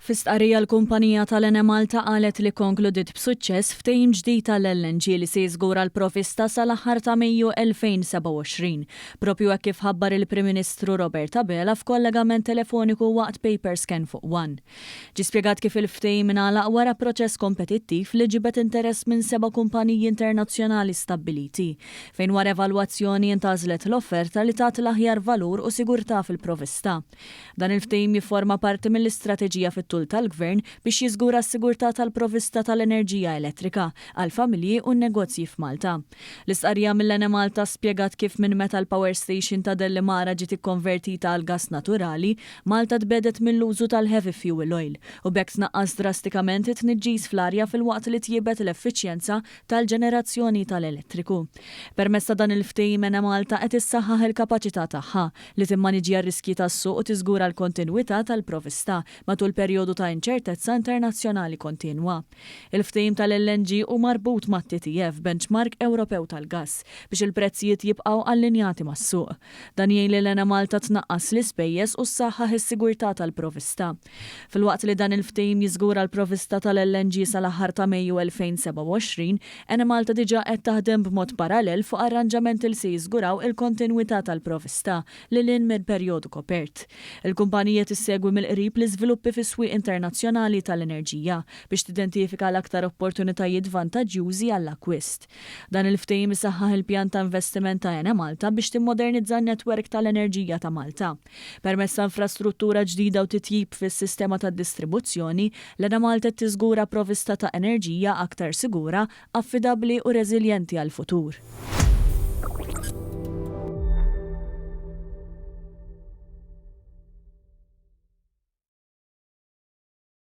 Fistqarrija l-kumpanija tal-Ene Malta qalet li konkludiet b'suċċess ftehim ġdid tal-LNG li se jiżgura l-provista sal-aħħar ta' Mejju 2027. Propju hekk kif ħabbar il-Prim Ministru Robert Abela f'kollegament telefoniku waqt paper scan fuq One. Ġie spjegat kif il-ftehim ingħalaq wara proċess kompetittiv li ġibet interess minn 7 kumpaniji internazzjonali stabbiliti, fejn wara evalwazzjoni intażlet l-offerta li tagħti l-aħjar valur u sigurtà fil-provista. Dan il-ftehim jifforma parti mill-istrateġija fit-tul tal-Gvern biex jiżgura s-sigurtà tal-provista tal-enerġija elettrika għal-familji u n-negozji f'Malta. L-istqarrija mill-Ene Malta spjegat kif minn meta l-Power Station ta' Dellimara ġiet ikkonvertita għal gass naturali, Malta tbedet mill-użu tal-heavy fuel oil u bekk tnaqqas drastikament it-tniġġis fl-arja fil-waqt li tjiebet l-effiċjenza tal-ġenerazzjoni tal-elettriku. Permezz ta' dan il-ftehim Ene Malta qed issaħħaħ il-kapaċità tagħha li timmaniġġja r-riskji tas-suq u tiżgura l-kontinwità tal-provista matul perjodu ta' inċertezza internazzjonali kontinwa. Il-ftehim tal-LNG u marbut mat-TTF, benchmark Ewropew tal-gass, biex il-prezzijiet jibqgħu allinjati mas-suq. Dan jgħin li l-Ene Malta tnaqqas l-ispejjeż u ssaħħaħ is-sigurtà tal-provista. Filwaqt li dan il-ftehim jiżgura l-provista tal-LNG sal-aħħar ta' Mejju 2027, Ene Malta diġà qed taħdem b'mod parallel fuq arranġament li se jiżguraw il-kontinwità tal-provista lil hinn mill-perjodu kopert. Il-kumpanija tissegwi mill-qrib l-iżviluppi fis-swieq internazzjonali tal-enerġija biex tidentifika l-aktar opportunitajiet vantaġġjużi għall-akkwist. Dan il-ftehim isaħħaħ il-pjan ta' investiment ta' Ene Malta biex timmodernizza n-netwerk tal-enerġija ta' Malta. Permezz ta' infrastruttura ġdida u titjib fis-sistema tad-distribuzzjoni, l-Ene Malta tiżgura provvista ta' enerġija aktar sigura, affidabbli u reżiljenti għall-futur.